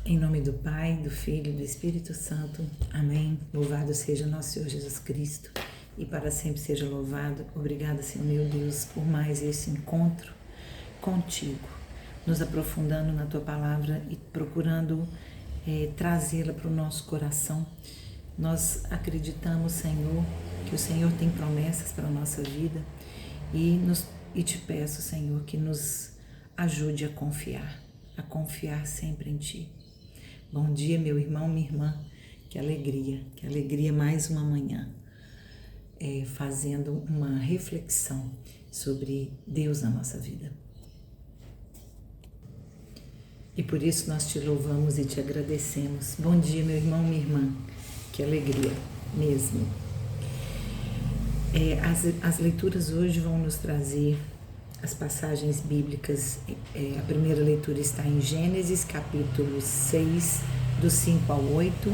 Em nome do Pai, do Filho e do Espírito Santo. Amém. Louvado seja nosso Senhor Jesus Cristo e para sempre seja louvado. Obrigada, Senhor meu Deus, por mais esse encontro contigo, nos aprofundando na Tua Palavra e procurando trazê-la para o nosso coração. Nós acreditamos, Senhor, que o Senhor tem promessas para a nossa vida e te peço, Senhor, que nos ajude a confiar sempre em Ti. Bom dia, meu irmão, minha irmã, que alegria mais uma manhã, fazendo uma reflexão sobre Deus na nossa vida. E por isso nós te louvamos e te agradecemos. Bom dia, meu irmão, minha irmã, que alegria mesmo. As leituras hoje vão nos trazer as passagens bíblicas. A primeira leitura está em Gênesis, capítulo 6, do 5 ao 8,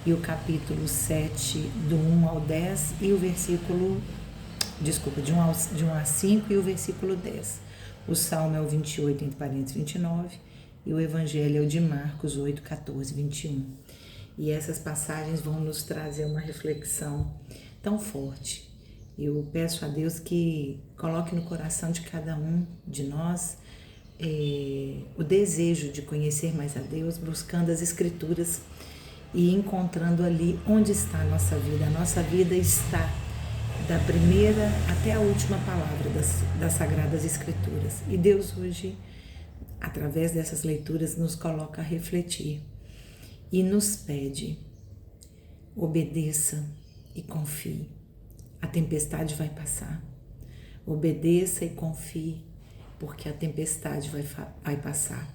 e o capítulo 7, do 1 ao 10, e o versículo, de 1 a 5 e o versículo 10. O Salmo é o 28, entre parênteses, 29, e o Evangelho é o de Marcos 8, 14, 21. E essas passagens vão nos trazer uma reflexão tão forte. Eu peço a Deus que coloque no coração de cada um de nós o desejo de conhecer mais a Deus, buscando as Escrituras e encontrando ali onde está a nossa vida. A nossa vida está da primeira até a última palavra das Sagradas Escrituras. E Deus hoje, através dessas leituras, nos coloca a refletir e nos pede: obedeça e confie. A tempestade vai passar. Obedeça e confie, porque a tempestade vai passar.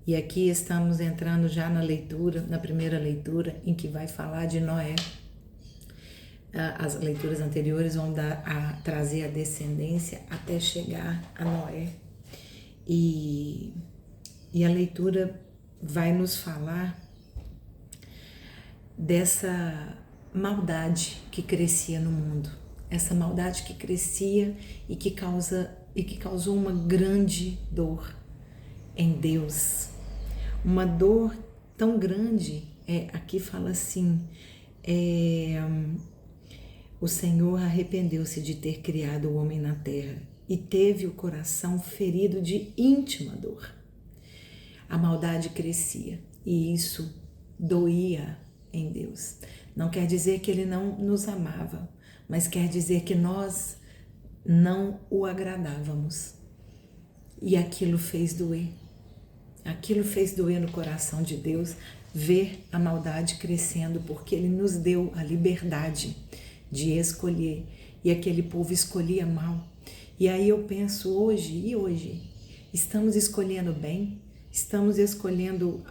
E aqui estamos entrando já na primeira leitura, em que vai falar de Noé. As leituras anteriores vão trazer a descendência até chegar a Noé. E a leitura vai nos falar dessa maldade que crescia no mundo, essa maldade que crescia e que causou uma grande dor em Deus, uma dor tão grande. Aqui fala assim: o Senhor arrependeu-se de ter criado o homem na terra e teve o coração ferido de íntima dor. A maldade crescia e isso doía em Deus. Não quer dizer que Ele não nos amava, mas quer dizer que nós não o agradávamos. E aquilo fez doer. Aquilo fez doer no coração de Deus, ver a maldade crescendo, porque Ele nos deu a liberdade de escolher. E aquele povo escolhia mal. E aí eu penso hoje, estamos escolhendo bem? Estamos escolhendo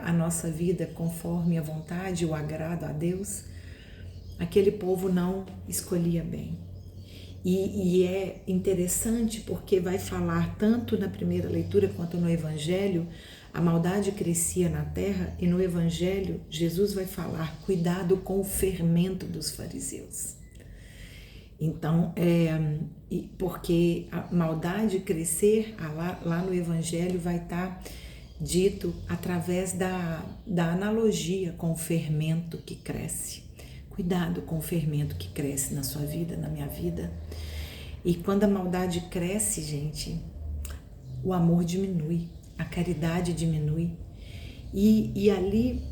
a nossa vida conforme a vontade, o agrado a Deus? Aquele povo não escolhia bem. E é interessante porque vai falar tanto na primeira leitura quanto no Evangelho, a maldade crescia na terra, e no Evangelho Jesus vai falar: cuidado com o fermento dos fariseus. Então, porque a maldade crescer, lá no Evangelho vai estar dito através da analogia com o fermento que cresce. Cuidado com o fermento que cresce na sua vida, na minha vida. E quando a maldade cresce, gente, o amor diminui, a caridade diminui. E ali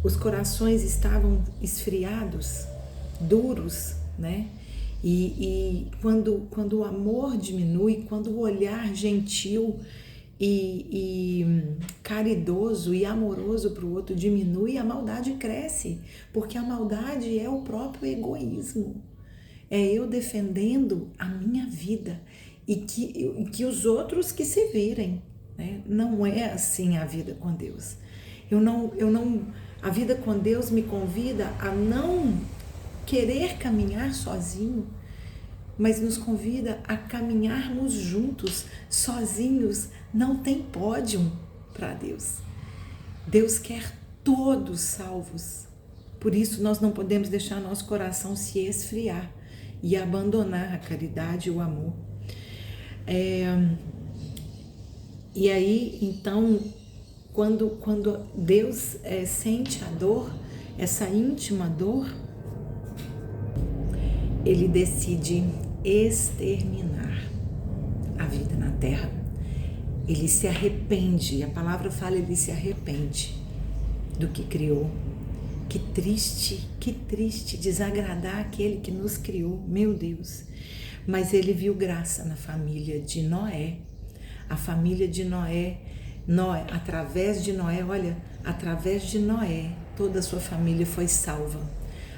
os corações estavam esfriados, duros, né? E quando o amor diminui, quando o olhar gentil e caridoso e amoroso para o outro diminui, a maldade cresce, porque a maldade é o próprio egoísmo. É eu defendendo a minha vida e que os outros que se virem, né? Não é assim a vida com Deus. A vida com Deus me convida a não querer caminhar sozinho, mas nos convida a caminharmos juntos. Sozinhos não tem pódio para Deus. Deus quer todos salvos. Por isso nós não podemos deixar nosso coração se esfriar e abandonar a caridade e o amor. E aí, então, quando Deus sente a dor, essa íntima dor, ele decide exterminar a vida na terra. Ele se arrepende, a palavra fala, ele se arrepende do que criou. Que triste desagradar aquele que nos criou, meu Deus. Mas ele viu graça na família de Noé. A família de Noé, através de Noé, olha, através de Noé, toda a sua família foi salva.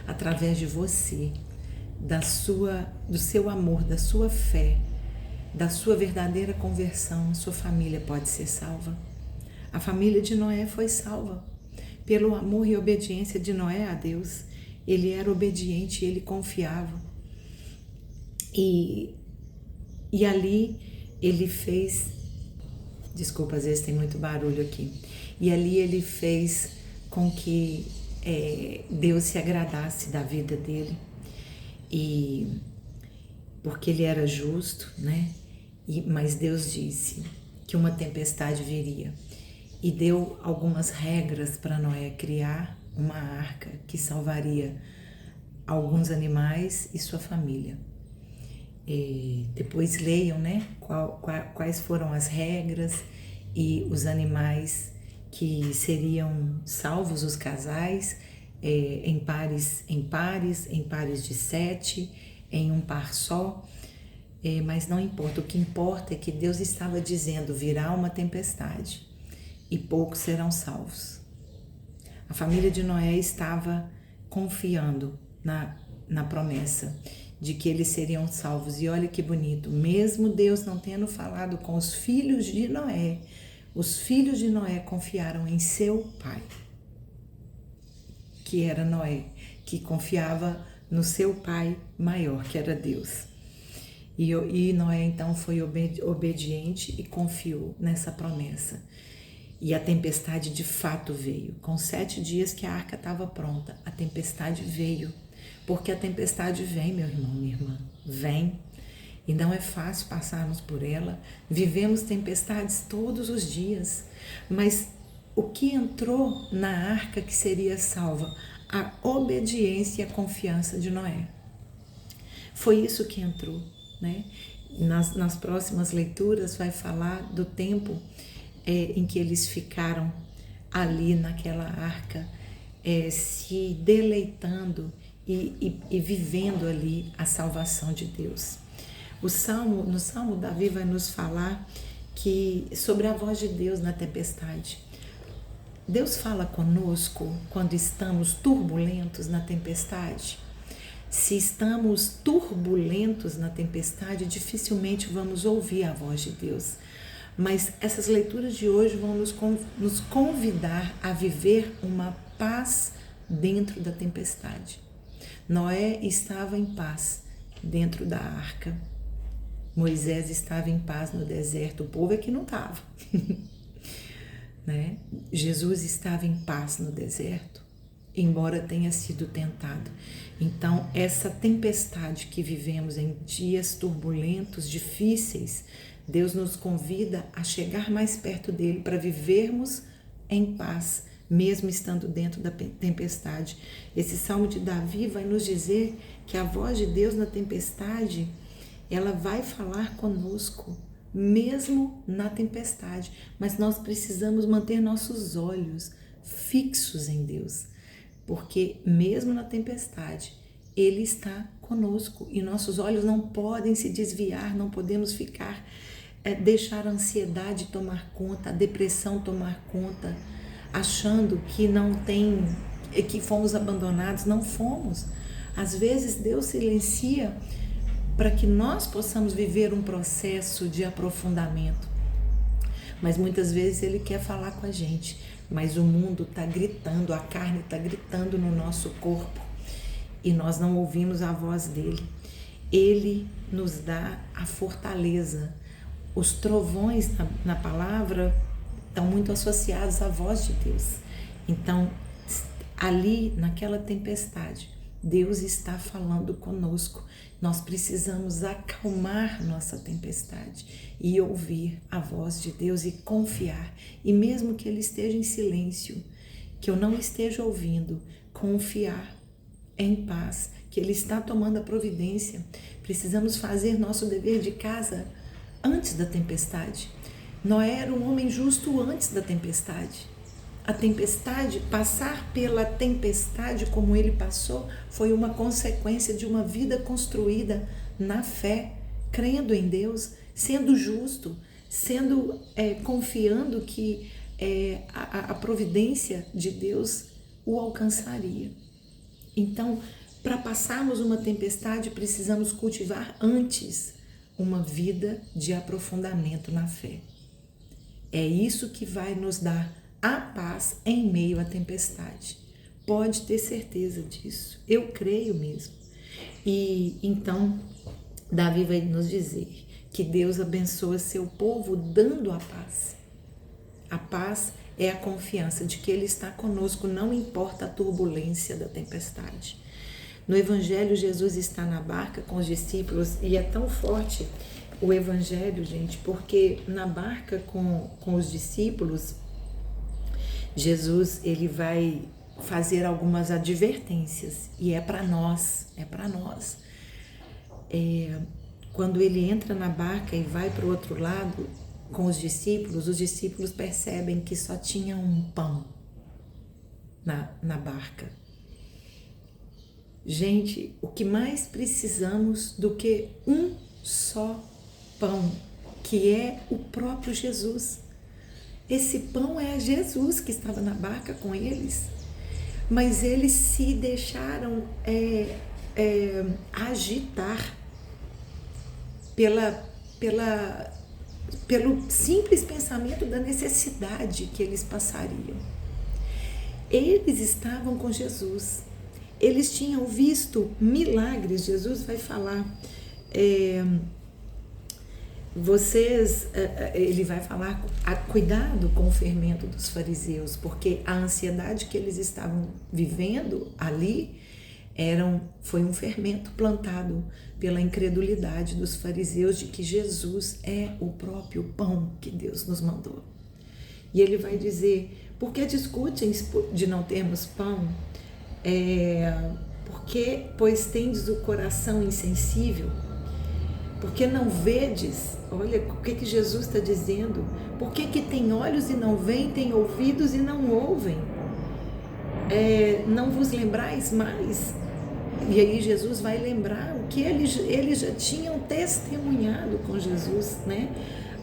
Através de você, do seu amor, da sua fé, da sua verdadeira conversão, sua família pode ser salva. A família de Noé foi salva pelo amor e obediência de Noé a Deus. Ele era obediente, ele confiava. E ali ele fez, desculpa, às vezes tem muito barulho aqui, e ali ele fez com que Deus se agradasse da vida dele, e porque ele era justo, né? Mas Deus disse que uma tempestade viria e deu algumas regras para Noé criar uma arca que salvaria alguns animais e sua família. E depois leiam, né, quais foram as regras e os animais que seriam salvos, os casais, em pares de 7, em um par só, mas não importa. O que importa é que Deus estava dizendo: virá uma tempestade e poucos serão salvos. A família de Noé estava confiando na promessa de que eles seriam salvos. E olha que bonito, mesmo Deus não tendo falado com os filhos de Noé, os filhos de Noé confiaram em seu pai, que era Noé, que confiava no seu pai maior, que era Deus. E Noé então foi obediente e confiou nessa promessa. E a tempestade de fato veio. Com 7 dias que a arca estava pronta, a tempestade veio. Porque a tempestade vem, meu irmão, minha irmã, vem. E não é fácil passarmos por ela. Vivemos tempestades todos os dias. Mas o que entrou na arca que seria salva? A obediência e a confiança de Noé. Foi isso que entrou, né? Nas próximas leituras vai falar do tempo em que eles ficaram ali naquela arca, se deleitando e vivendo ali a salvação de Deus. No Salmo, Davi vai nos falar sobre a voz de Deus na tempestade. Deus fala conosco quando estamos turbulentos na tempestade. Se estamos turbulentos na tempestade, dificilmente vamos ouvir a voz de Deus. Mas essas leituras de hoje vão nos convidar a viver uma paz dentro da tempestade. Noé estava em paz dentro da arca. Moisés estava em paz no deserto. O povo é que não estava. Né? Jesus estava em paz no deserto, embora tenha sido tentado. Então, essa tempestade que vivemos em dias turbulentos, difíceis, Deus nos convida a chegar mais perto dele para vivermos em paz, mesmo estando dentro da tempestade. Esse Salmo de Davi vai nos dizer que a voz de Deus na tempestade, ela vai falar conosco, mesmo na tempestade, mas nós precisamos manter nossos olhos fixos em Deus, porque mesmo na tempestade, Ele está conosco e nossos olhos não podem se desviar, não podemos deixar a ansiedade tomar conta, a depressão tomar conta, achando que fomos abandonados. Não fomos. Às vezes Deus silencia para que nós possamos viver um processo de aprofundamento. Mas muitas vezes Ele quer falar com a gente, mas o mundo está gritando, a carne está gritando no nosso corpo e nós não ouvimos a voz dEle. Ele nos dá a fortaleza. Os trovões na palavra estão muito associados à voz de Deus. Então, ali naquela tempestade, Deus está falando conosco. Nós precisamos acalmar nossa tempestade e ouvir a voz de Deus e confiar. E mesmo que Ele esteja em silêncio, que eu não esteja ouvindo, confiar em paz, que Ele está tomando a providência. Precisamos fazer nosso dever de casa antes da tempestade. Noé era um homem justo antes da tempestade. A tempestade, passar pela tempestade como ele passou, foi uma consequência de uma vida construída na fé, crendo em Deus, sendo justo, confiando que a providência de Deus o alcançaria. Então, para passarmos uma tempestade, precisamos cultivar antes uma vida de aprofundamento na fé. É isso que vai nos dar a paz em meio à tempestade. Pode ter certeza disso. Eu creio mesmo. E então, Davi vai nos dizer que Deus abençoa seu povo dando a paz. A paz é a confiança de que Ele está conosco, não importa a turbulência da tempestade. No Evangelho, Jesus está na barca com os discípulos e é tão forte o Evangelho, gente, porque na barca com os discípulos, Jesus, ele vai fazer algumas advertências e é para nós. Quando ele entra na barca e vai para o outro lado com os discípulos percebem que só tinha um pão na barca. Gente, o que mais precisamos do que um só pão, que é o próprio Jesus. Esse pão é Jesus que estava na barca com eles, mas eles se deixaram agitar pelo simples pensamento da necessidade que eles passariam. Eles estavam com Jesus, eles tinham visto milagres. Jesus vai falar, ele vai falar, cuidado com o fermento dos fariseus, porque a ansiedade que eles estavam vivendo ali foi um fermento plantado pela incredulidade dos fariseus de que Jesus é o próprio pão que Deus nos mandou. E ele vai dizer, por que discutem de não termos pão? Porque, pois tendes o coração insensível, porque não vedes, olha o que Jesus está dizendo, por que tem olhos e não veem, tem ouvidos e não ouvem? Não vos lembrais mais? E aí Jesus vai lembrar o que eles já tinham testemunhado com Jesus, né?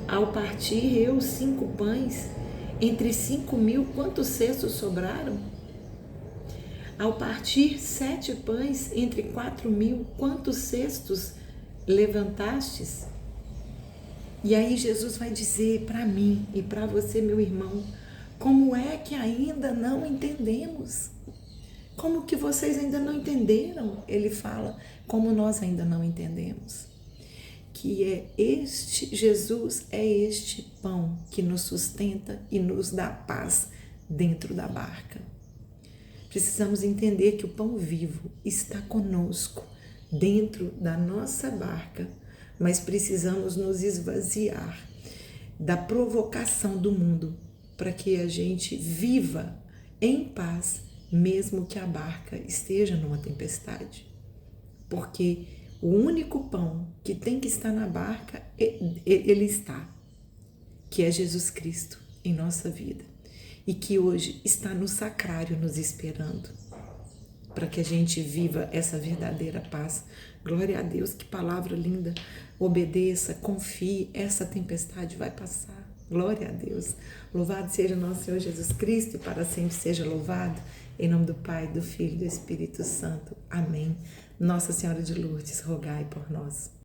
Ao partir eu 5 pães, entre 5.000, quantos cestos sobraram? Ao partir 7 pães, entre 4.000, quantos cestos levantastes? E aí Jesus vai dizer para mim e para você, meu irmão, como é que ainda não entendemos? Como que vocês ainda não entenderam? Ele fala, como nós ainda não entendemos. Que Jesus é este pão que nos sustenta e nos dá paz dentro da barca. Precisamos entender que o pão vivo está conosco dentro da nossa barca, mas precisamos nos esvaziar da provocação do mundo para que a gente viva em paz, mesmo que a barca esteja numa tempestade. Porque o único pão que tem que estar na barca, ele está, que é Jesus Cristo em nossa vida. E que hoje está no sacrário nos esperando, para que a gente viva essa verdadeira paz. Glória a Deus, que palavra linda. Obedeça, confie, essa tempestade vai passar. Glória a Deus. Louvado seja nosso Senhor Jesus Cristo e para sempre seja louvado. Em nome do Pai, do Filho e do Espírito Santo. Amém. Nossa Senhora de Lourdes, rogai por nós.